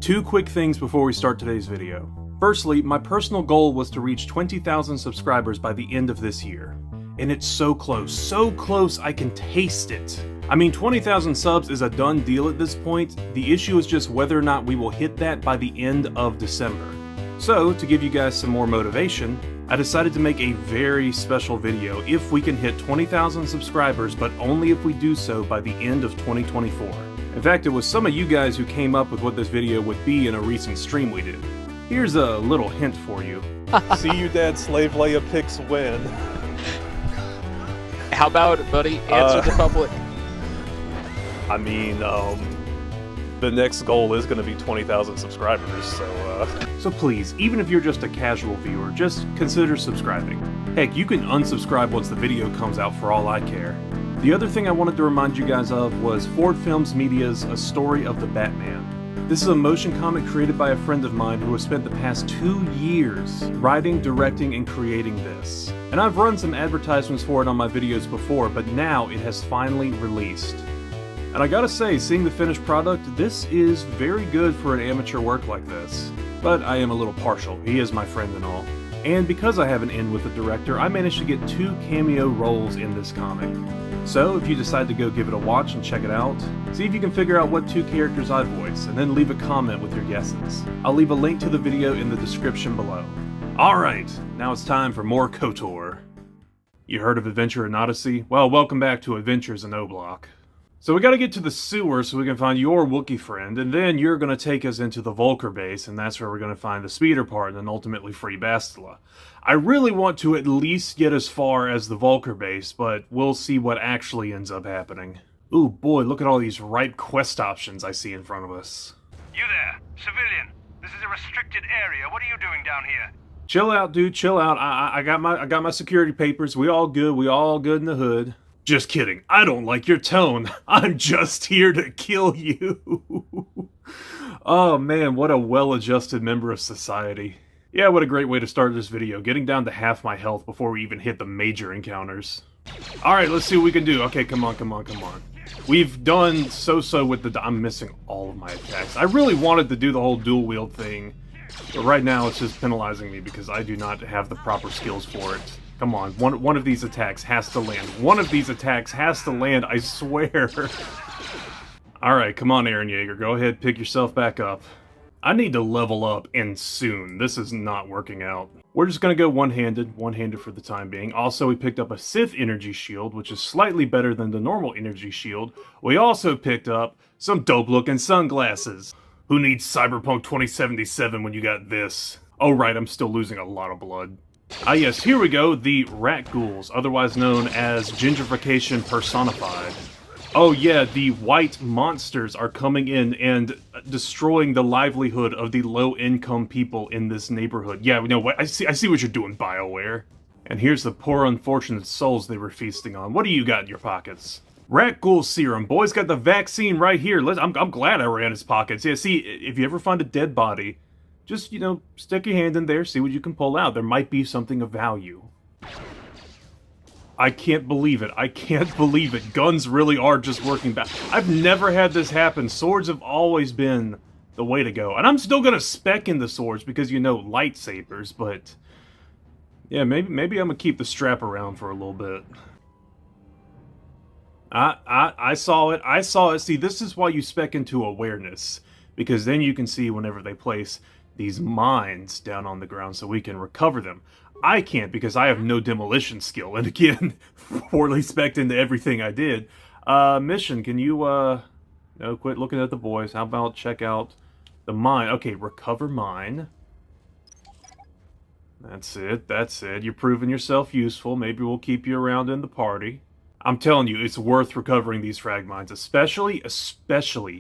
Two quick things before we start today's video. Firstly, my personal goal was to reach 20,000 subscribers by the end of this year. And it's so close I can taste it. I mean, 20,000 subs is a done deal at this point. The issue is just whether or not we will hit that by the end of December. So, to give you guys some more motivation, I decided to make a very special video if we can hit 20,000 subscribers, but only if we do so by the end of 2024. In fact, it was some of you guys who came up with what this video would be in a recent stream we did. Here's a little hint for you. See you dad slave Leia picks win. How about it, buddy? Answer the public. I mean, the next goal is going to be 20,000 subscribers, so So please, even if you're just a casual viewer, just consider subscribing. Heck, you can unsubscribe once the video comes out for all I care. The other thing I wanted to remind you guys of was Ford Films Media's A Story of the Batman. This is a motion comic created by a friend of mine who has spent the past 2 years writing, directing, and creating this. And I've run some advertisements for it on my videos before, but now it has finally released. And I gotta say, seeing the finished product, this is very good for an amateur work like this. But I am a little partial, he is my friend and all. And because I have an in with the director, I managed to get 2 cameo roles in this comic. So if you decide to go give it a watch and check it out, see if you can figure out what 2 characters I voice, and then leave a comment with your guesses. I'll leave a link to the video in the description below. Alright, now it's time for more KOTOR. You heard of Adventure in Odyssey? Well, welcome back to Adventures in O-Block. So we gotta get to the sewer so we can find your Wookiee friend, and then you're gonna take us into the Vulcar base, and that's where we're gonna find the speeder part and then ultimately free Bastila. I really want to at least get as far as the Vulcar base, but we'll see what actually ends up happening. Ooh boy, look at all these ripe quest options I see in front of us. You there, civilian. This is a restricted area. What are you doing down here? Chill out, dude, chill out. I got my security papers. We all good in the hood. Just kidding. I don't like your tone. I'm just here to kill you. Oh man, what a well-adjusted member of society. Yeah, what a great way to start this video, getting down to half my health before we even hit the major encounters. Alright, let's see what we can do. Okay, come on. We've done so-so with the... I'm missing all of my attacks. I really wanted to do the whole dual wield thing, but right now it's just penalizing me because I do not have the proper skills for it. Come on, one of these attacks has to land. One of these attacks has to land, I swear. Alright, come on, Eren Yeager, go ahead, pick yourself back up. I need to level up, and soon. This is not working out. We're just gonna go one-handed for the time being. Also, we picked up a Sith energy shield, which is slightly better than the normal energy shield. We also picked up some dope-looking sunglasses. Who needs Cyberpunk 2077 when you got this? Oh right, I'm still losing a lot of blood. Ah yes, here we go, the rat ghouls, otherwise known as gentrification personified. Oh yeah, the white monsters are coming in and destroying the livelihood of the low-income people in this neighborhood. Yeah, you know what? I see what you're doing, BioWare. And here's the poor unfortunate souls they were feasting on. What do you got in your pockets? Rat ghoul serum. Boy's got the vaccine right here. I'm glad I ran his pockets. Yeah, see, if you ever find a dead body, just, you know, stick your hand in there, see what you can pull out. There might be something of value. I can't believe it. I can't believe it. Guns really are just working back. I've never had this happen. Swords have always been the way to go. And I'm still gonna spec in the swords because, you know, lightsabers, but... yeah, maybe I'm gonna keep the strap around for a little bit. I saw it. See, this is why you spec into awareness. Because then you can see whenever they place these mines down on the ground so we can recover them. I can't because I have no demolition skill, and again, poorly spec'd into everything I did. Mission, can you, no, quit looking at the boys. How about check out the mine? Okay, recover mine. That's it. You're proving yourself useful. Maybe we'll keep you around in the party. I'm telling you, it's worth recovering these frag mines, especially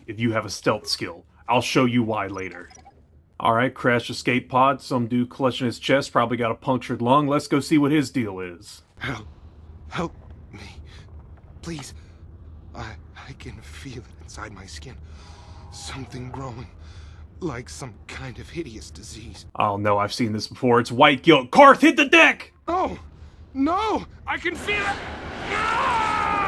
if you have a stealth skill. I'll show you why later. Alright, crash escape pod. Some dude clutching his chest, probably got a punctured lung. Let's go see what his deal is. Help me. Please. I can feel it inside my skin. Something growing. Like some kind of hideous disease. Oh no, I've seen this before. It's white guilt. Karth, hit the deck! Oh! No! I can feel it! Ah!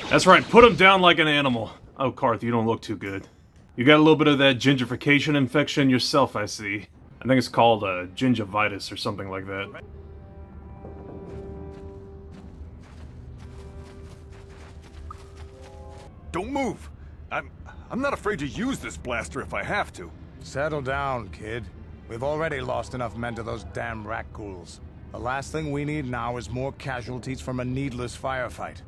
That's right, put him down like an animal. Oh, Karth, you don't look too good. You got a little bit of that gentrification infection yourself, I see. I think it's called gingivitis or something like that. Don't move! I'm not afraid to use this blaster if I have to. Settle down, kid. We've already lost enough men to those damn rat ghouls. The last thing we need now is more casualties from a needless firefight.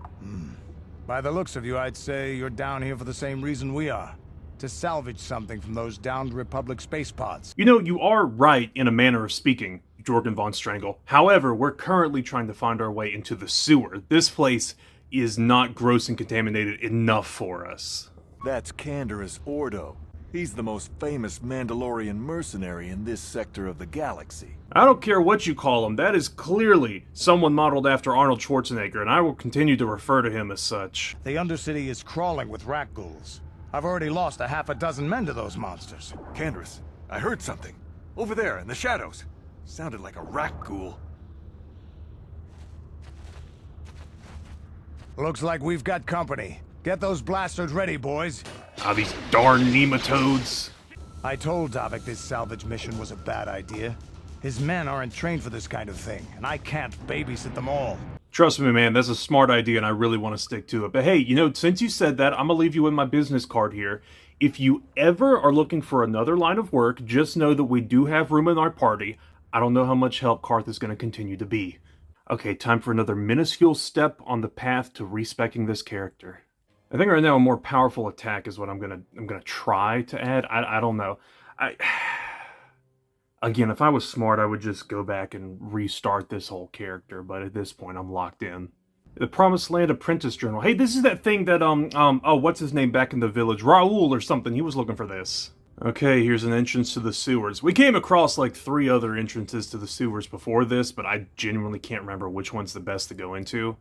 By the looks of you, I'd say you're down here for the same reason we are. To salvage something from those downed Republic space pods. You know, you are right in a manner of speaking, Jorgen von Strangle. However, we're currently trying to find our way into the sewer. This place is not gross and contaminated enough for us. That's Canderous Ordo. He's the most famous Mandalorian mercenary in this sector of the galaxy. I don't care what you call him, that is clearly someone modeled after Arnold Schwarzenegger, and I will continue to refer to him as such. The Undercity is crawling with rat ghouls. I've already lost a half a dozen men to those monsters. Canderous, I heard something. Over there, in the shadows. Sounded like a rat ghoul. Looks like we've got company. Get those blasters ready, boys. Ah, these darn nematodes. I told Davik this salvage mission was a bad idea. His men aren't trained for this kind of thing, and I can't babysit them all. Trust me, man, that's a smart idea, and I really want to stick to it. But hey, you know, since you said that, I'm going to leave you with my business card here. If you ever are looking for another line of work, just know that we do have room in our party. I don't know how much help Karth is going to continue to be. Okay, time for another minuscule step on the path to respecking this character. I think right now a more powerful attack is what I'm gonna try to add. I don't know. Again, if I was smart, I would just go back and restart this whole character. But at this point, I'm locked in. The Promised Land Apprentice Journal. Hey, this is that thing that oh, what's his name back in the village? Raoul or something. He was looking for this. Okay, here's an entrance to the sewers. We came across like 3 other entrances to the sewers before this, but I genuinely can't remember which one's the best to go into.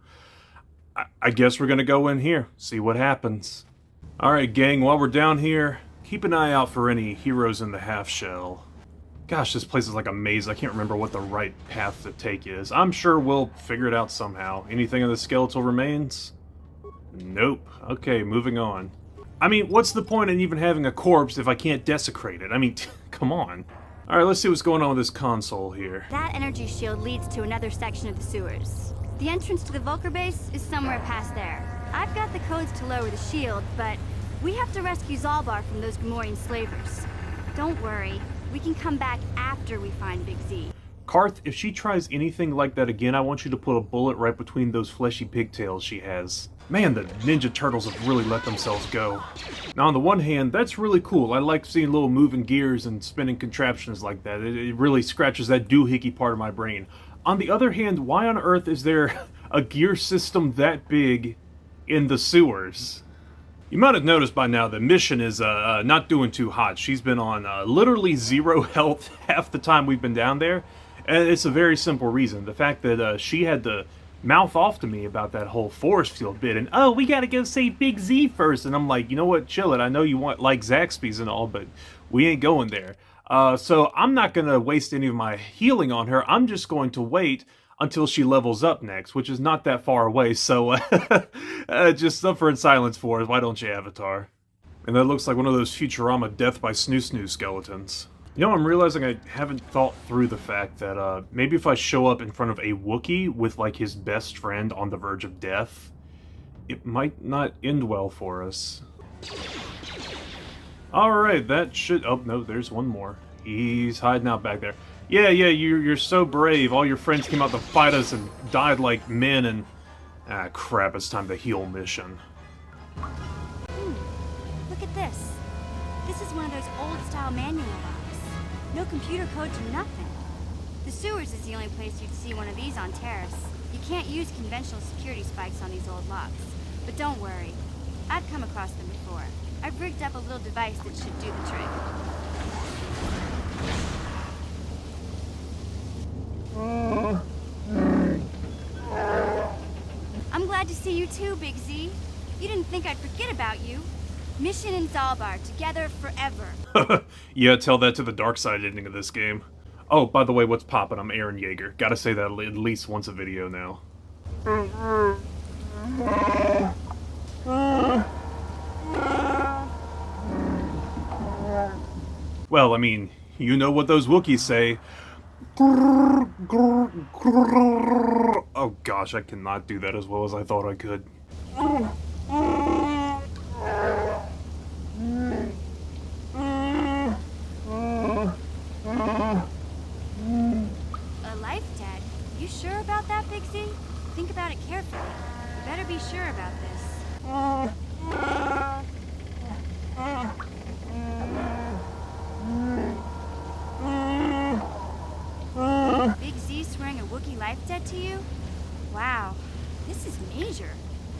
I guess we're gonna go in here, see what happens. Alright gang, while we're down here, keep an eye out for any heroes in the half shell. Gosh, this place is like a maze. I can't remember what the right path to take is. I'm sure we'll figure it out somehow. Anything in the skeletal remains? Nope. Okay, moving on. I mean, what's the point in even having a corpse if I can't desecrate it? I mean, come on. Alright, let's see what's going on with this console here. That energy shield leads to another section of the sewers. The entrance to the Vulcar base is somewhere past there. I've got the codes to lower the shield, but we have to rescue Zaalbar from those Gamorrean slavers. Don't worry, we can come back after we find Big Z. Karth, if she tries anything like that again, I want you to put a bullet right between those fleshy pigtails she has. Man, the Ninja Turtles have really let themselves go. Now, on the one hand, that's really cool. I like seeing little moving gears and spinning contraptions like that. It really scratches that doohickey part of my brain. On the other hand, why on earth is there a gear system that big in the sewers? You might have noticed by now that Mission is not doing too hot. She's been on literally 0 health half the time we've been down there. And it's a very simple reason. The fact that she had to mouth off to me about that whole force field bit. And, oh, we gotta go save Big Z first. And I'm like, you know what, chill it. I know you want like Zaxby's and all, but we ain't going there. So I'm not going to waste any of my healing on her. I'm just going to wait until she levels up next, which is not that far away. So just suffer in silence for us. Why don't you, Avatar? And that looks like one of those Futurama Death by Snoo Snoo skeletons. You know, I'm realizing I haven't thought through the fact that maybe if I show up in front of a Wookiee with like his best friend on the verge of death, it might not end well for us. Alright, that should... Oh, no, there's one more. He's hiding out back there. Yeah, you're so brave. All your friends came out to fight us and died like men and... Ah, crap, it's time to heal Mission. Look at this. This is one of those old-style manual locks. No computer codes or nothing. The sewers is the only place you'd see one of these on Terrace. You can't use conventional security spikes on these old locks. But don't worry. I've come across them before. I've rigged up a little device that should do the trick. I'm glad to see you too, Big Z. You didn't think I'd forget about you. Mission and Zaalbar, together forever. Yeah, tell that to the dark side ending of this game. Oh, by the way, what's poppin'? I'm Aaron Yeager. Gotta say that at least once a video now. Well, I mean, you know what those Wookiees say. Oh gosh, I cannot do that as well as I thought I could. A life debt? You sure about that, Big Z? Think about it carefully. You better be sure about this. Big Z swearing a Wookiee life debt to you? Wow, this is major.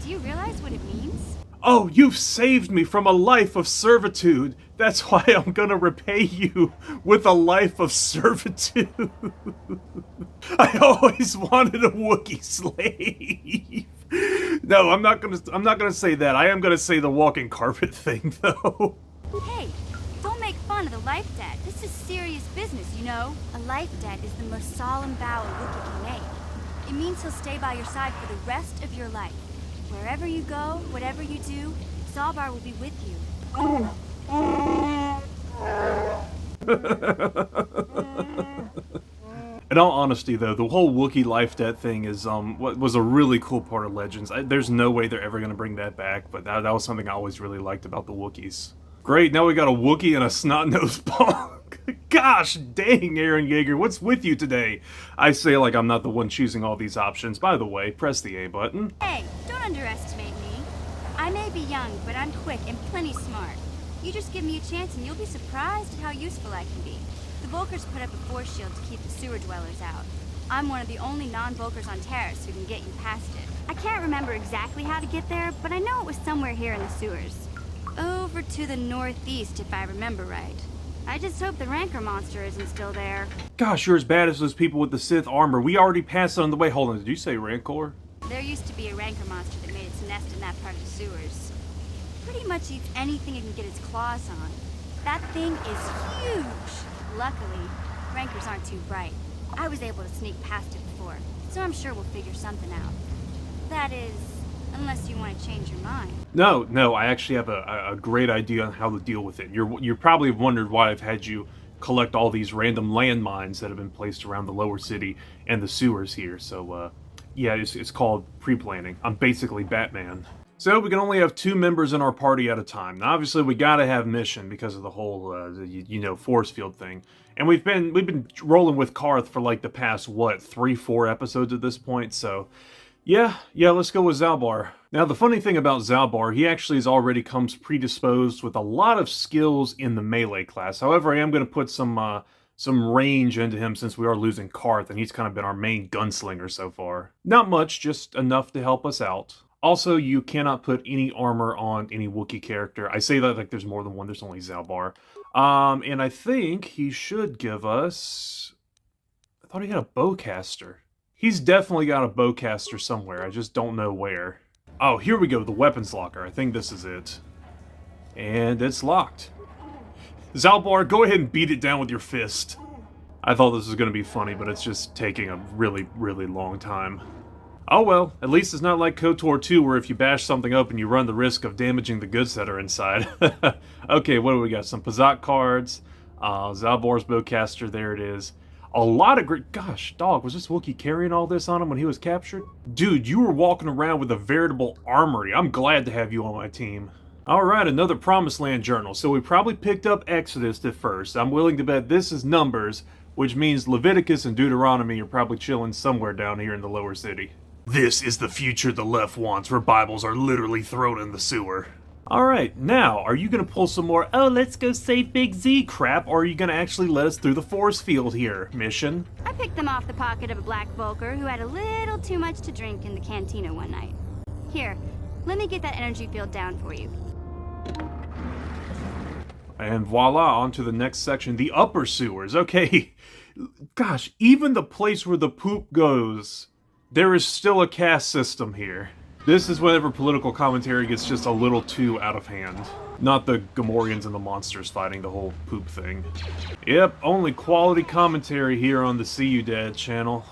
Do you realize what it means? Oh, you've saved me from a life of servitude. That's why I'm gonna repay you with a life of servitude. I always wanted a Wookiee slave. No, I'm not gonna say that. I am gonna say the walking carpet thing, though. Hey, don't make fun of the life debt. This is serious business, you know? A life debt is the most solemn vow a Wookiee can make. It means he'll stay by your side for the rest of your life. Wherever you go, whatever you do, Zaalbar will be with you. In all honesty, though, the whole Wookiee life debt thing is what was a really cool part of Legends. There's no way they're ever gonna bring that back, but that was something I always really liked about the Wookiees. Great, now we got a Wookiee and a snot-nosed punk. Gosh dang, Aaron Yeager, what's with you today? I say like I'm not the one choosing all these options. By the way, press the A button. Hey, don't underestimate me. I may be young, but I'm quick and plenty smart. You just give me a chance and you'll be surprised at how useful I can be. The Volkers put up a force shield to keep the sewer dwellers out. I'm one of the only non-Volkers on Terrace who can get you past it. I can't remember exactly how to get there, but I know it was somewhere here in the sewers. Over to the northeast, if I remember right. I just hope the rancor monster isn't still there. Gosh, you're as bad as those people with the Sith armor. We already passed it on the way. Hold on, did you say rancor? There used to be a rancor monster that made its nest in that part of the sewers. Pretty much eats anything it can get its claws on. That thing is huge! Luckily, rancors aren't too bright. I was able to sneak past it before, so I'm sure we'll figure something out. That is, unless you want to change your mind. No, I actually have a great idea on how to deal with it. You probably have wondered why I've had you collect all these random landmines that have been placed around the lower city and the sewers here. So, yeah, it's called pre-planning. I'm basically Batman. So we can only have 2 members in our party at a time. Now, obviously, we gotta have mission because of the whole, force field thing. And we've been rolling with Karth for like the past 3-4 episodes at this point. So, yeah, let's go with Zaalbar. Now, the funny thing about Zaalbar, he actually already comes predisposed with a lot of skills in the melee class. However, I am going to put some range into him since we are losing Karth, and he's kind of been our main gunslinger so far. Not much, just enough to help us out. Also, you cannot put any armor on any Wookiee character. I say that like there's more than one, there's only Zaalbar. And I think he should give us... I thought he had a bowcaster. He's definitely got a bowcaster somewhere, I just don't know where. Oh, here we go, the weapons locker. I think this is it. And it's locked. Zaalbar, go ahead and beat it down with your fist. I thought this was going to be funny, but it's just taking a really, really long time. Oh well, at least it's not like KOTOR 2 where if you bash something open you run the risk of damaging the goods that are inside. Okay, what do we got? Some Pazak cards, Zaalbar's bowcaster, there it is. A lot of great... Gosh, dog, was this Wookiee carrying all this on him when he was captured? Dude, you were walking around with a veritable armory. I'm glad to have you on my team. Alright, another Promised Land journal. So we probably picked up Exodus at first. I'm willing to bet this is Numbers, which means Leviticus and Deuteronomy are probably chilling somewhere down here in the lower city. This is the future the left wants, where Bibles are literally thrown in the sewer. Alright, now, are you gonna pull some more, oh, let's go save Big Z crap, or are you gonna actually let us through the force field here, mission? I picked them off the pocket of a black Volker who had a little too much to drink in the cantina one night. Here, let me get that energy field down for you. And voila, on to the next section, the upper sewers. Okay, gosh, even the place where the poop goes, there is still a caste system here. This is whenever political commentary gets just a little too out of hand. Not the Gamorreans and the monsters fighting the whole poop thing. Yep, only quality commentary here on the See You Dad channel.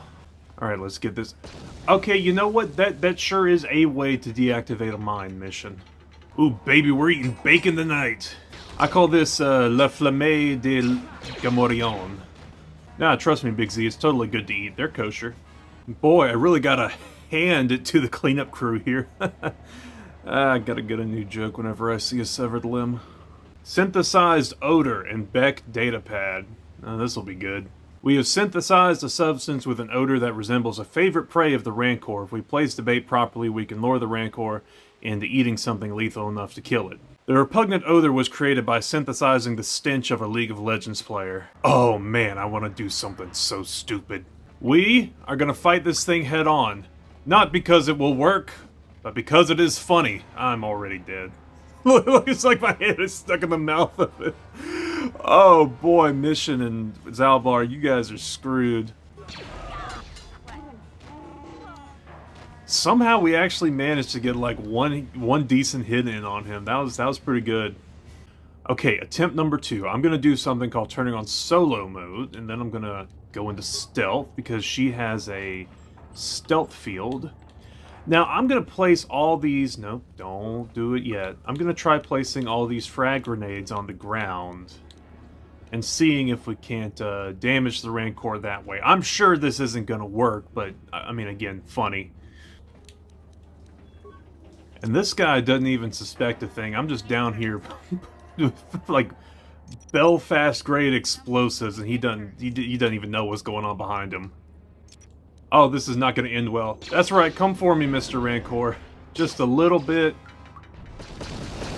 Alright, let's get this... Okay, you know what? That sure is a way to deactivate a mine mission. Ooh, baby, we're eating bacon tonight. I call this La Flamme de Gamorreon. Nah, trust me, Big Z, it's totally good to eat. They're kosher. Boy, I really gotta hand it to the cleanup crew here. I gotta get a new joke whenever I see a severed limb. Synthesized odor and Beck datapad. This'll be good. We have synthesized a substance with an odor that resembles a favorite prey of the rancor. If we place the bait properly, we can lure the rancor into eating something lethal enough to kill it. The repugnant odor was created by synthesizing the stench of a League of Legends player. Oh man, I want to do something so stupid. We are going to fight this thing head on. Not because it will work, but because it is funny. I'm already dead. Look, it's like my head is stuck in the mouth of it. Oh boy, Mission and Zaalbar, you guys are screwed. Somehow we actually managed to get like one decent hit in on him. That was pretty good. Okay, attempt number 2. I'm gonna do something called turning on solo mode, and then I'm gonna go into stealth because she has a stealth field. Now I'm gonna place all these. Nope, don't do it yet. I'm gonna try placing all these frag grenades on the ground and seeing if we can't damage the rancor that way. I'm sure this isn't gonna work, but I mean, again, funny. And this guy doesn't even suspect a thing. I'm just down here with, like, Belfast-grade explosives, and he doesn't even know what's going on behind him. Oh, this is not going to end well. That's right, come for me, Mr. Rancor. Just a little bit.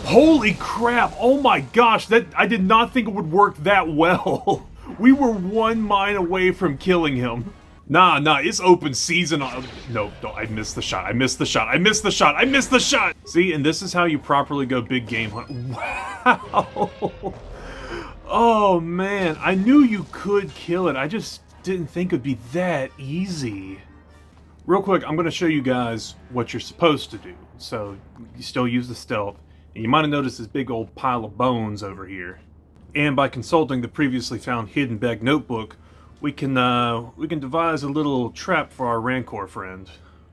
Holy crap! Oh my gosh, I did not think it would work that well. We were 1 mine away from killing him. Nah, it's open season on... No, I missed the shot. I missed the shot. See, and this is how you properly go big game hunt. Wow. Oh, man. I knew you could kill it. I just didn't think it'd be that easy. Real quick, I'm going to show you guys what you're supposed to do. So, you still use the stealth. And you might have noticed this big old pile of bones over here. And by consulting the previously found hidden bag notebook, we can devise a little trap for our rancor friend.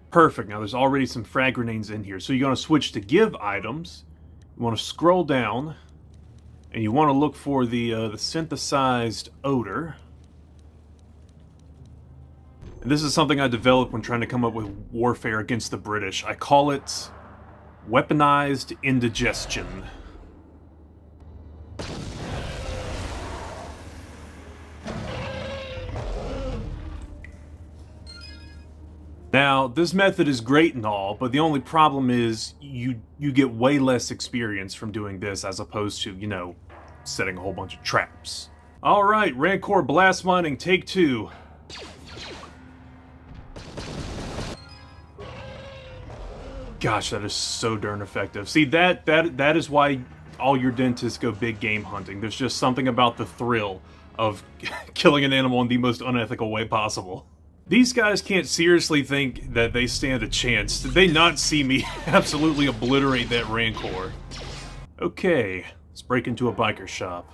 Perfect. Now there's already some frag grenades in here. So you're going to switch to give items. You want to scroll down, and you want to look for the synthesized odor. And this is something I developed when trying to come up with warfare against the British. I call it weaponized indigestion. Now, this method is great and all, but the only problem is you get way less experience from doing this as opposed to, you know, setting a whole bunch of traps. Alright, Rancor Blast Mining, take 2. Gosh, that is so darn effective. See, that is why all your dentists go big game hunting. There's just something about the thrill of killing an animal in the most unethical way possible. These guys can't seriously think that they stand a chance. Did they not see me absolutely obliterate that Rancor? Okay, let's break into a biker shop.